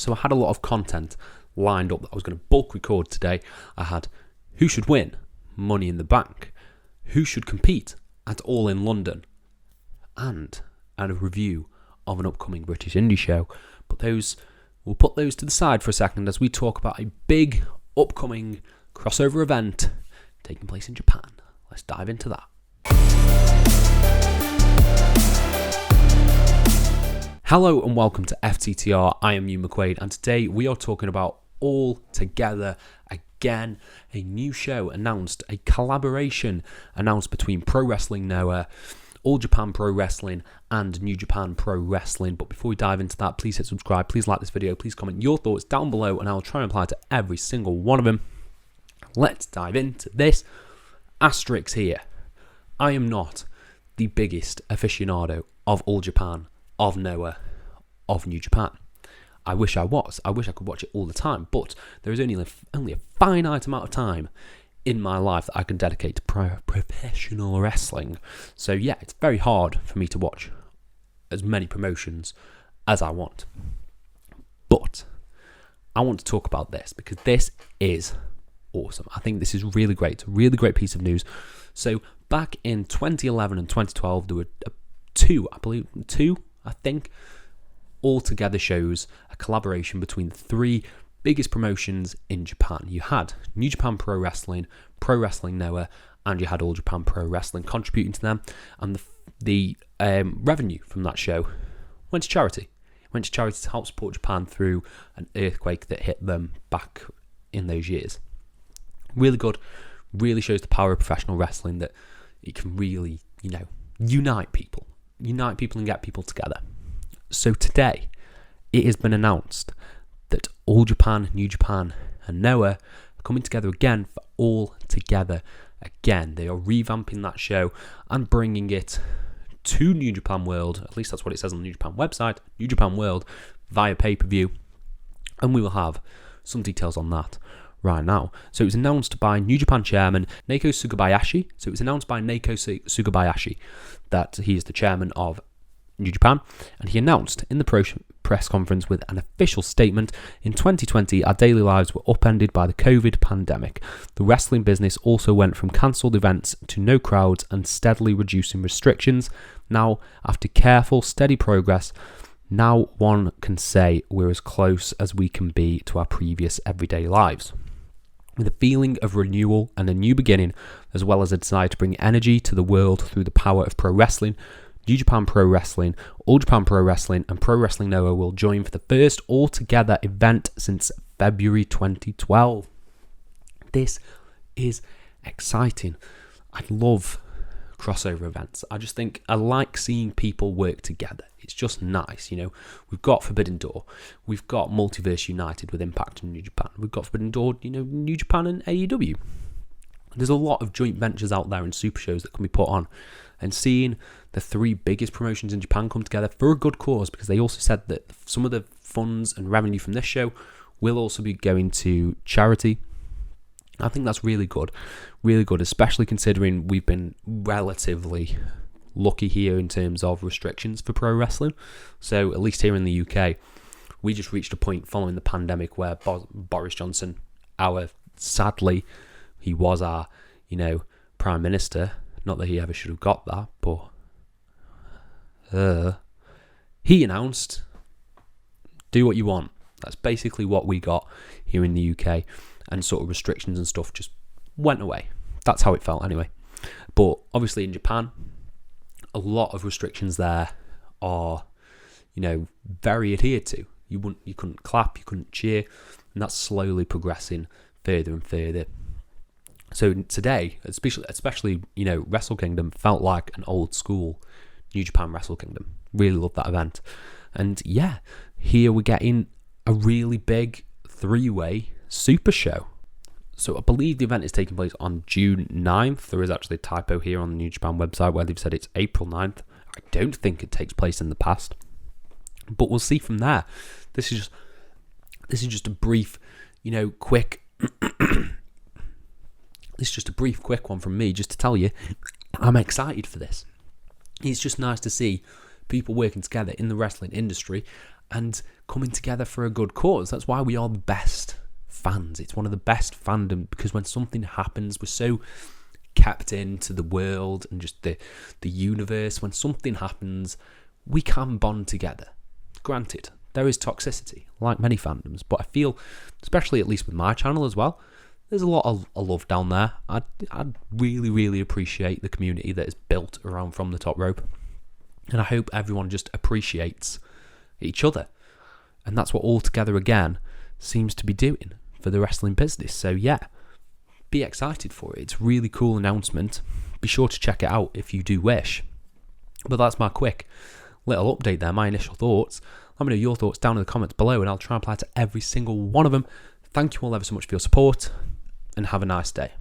So I had a lot of content lined up that I was going to bulk record today. I had who should win, Money in the Bank, who should compete at All in London, and a review of an upcoming British indie show. But we'll put those to the side for a second as we talk about a big upcoming crossover event taking place in Japan. Let's dive into that. Hello and welcome to FTTR. I am Hugh McQuaid, and today we are talking about All Together Again, a new show announced, a collaboration announced between Pro Wrestling Noah, All Japan Pro Wrestling and New Japan Pro Wrestling. But before we dive into that, please hit subscribe, please like this video, please comment your thoughts down below and I'll try and reply to every single one of them. Let's dive into this. Asterix here. I am not the biggest aficionado of All Japan, of Noah, of New Japan. I wish I was. I wish I could watch it all the time, but there is only a finite amount of time in my life that I can dedicate to professional wrestling. So yeah, it's very hard for me to watch as many promotions as I want. But I want to talk about this because this is awesome. I think this is really great. It's a really great piece of news. So back in 2011 and 2012, there were two, I think, All Together shows, a collaboration between the three biggest promotions in Japan. You had New Japan Pro Wrestling Noah, and you had All Japan Pro Wrestling contributing to them. And the revenue from that show went to charity. It went to charity to help support Japan through an earthquake that hit them back in those years. Really good. Really shows the power of professional wrestling, that it can really, unite people and get people together. So today, it has been announced that All Japan, New Japan and Noah are coming together again for All Together Again. They are revamping that show and bringing it to New Japan World, at least that's what it says on the New Japan website, New Japan World, via pay-per-view. And we will have some details on that right now. So it was announced by New Japan chairman Naoko Sugabayashi. So it was announced by Naoko Sugabayashi that he is the chairman of New Japan, and he announced in the press conference with an official statement: in 2020, our daily lives were upended by the COVID pandemic. The wrestling business also went from cancelled events to no crowds and steadily reducing restrictions. Now, after careful, steady progress, now one can say we're as close as we can be to our previous everyday lives. With a feeling of renewal and a new beginning, as well as a desire to bring energy to the world through the power of pro wrestling, New Japan Pro Wrestling, All Japan Pro Wrestling and Pro Wrestling Noah will join for the first all-together event since February 2012. This is exciting. I love crossover events. I just think I like seeing people work together. It's just nice, We've got Forbidden Door. We've got Multiverse United with Impact and New Japan. We've got Forbidden Door, New Japan and AEW. There's a lot of joint ventures out there and super shows that can be put on. And seeing the three biggest promotions in Japan come together for a good cause, because they also said that some of the funds and revenue from this show will also be going to charity. I think that's really good, especially considering we've been relatively lucky here in terms of restrictions for pro wrestling. So at least here in the UK, we just reached a point following the pandemic where Boris Johnson, sadly, he was our, Prime Minister. Not that he ever should have got that, but he announced, do what you want. That's basically what we got here in the UK, and sort of restrictions and stuff just went away. That's how it felt anyway. But obviously in Japan, a lot of restrictions there are, very adhered to. You couldn't clap, you couldn't cheer, and that's slowly progressing further and further. So today, especially Wrestle Kingdom felt like an old school New Japan Wrestle Kingdom. Really loved that event. And yeah, here we're getting a really big three-way super show. So I believe the event is taking place on June 9th. There is actually a typo here on the New Japan website where they've said it's April 9th. I don't think it takes place in the past. But we'll see from there. This is just a brief, quick This is just a brief, quick one from me, just to tell you, I'm excited for this. It's just nice to see people working together in the wrestling industry and coming together for a good cause. That's why we are the best fans. It's one of the best fandom, because when something happens, we're so kept into the world and just the universe. When something happens, we can bond together. Granted, there is toxicity, like many fandoms, but I feel, especially at least with my channel as well, there's a lot of love down there. I'd really, really appreciate the community that is built around From the Top Rope. And I hope everyone just appreciates each other. And that's what All Together Again seems to be doing for the wrestling business. So yeah, be excited for it. It's a really cool announcement. Be sure to check it out if you do wish. But that's my quick little update there, my initial thoughts. Let me know your thoughts down in the comments below, and I'll try and apply to every single one of them. Thank you all ever so much for your support, and have a nice day.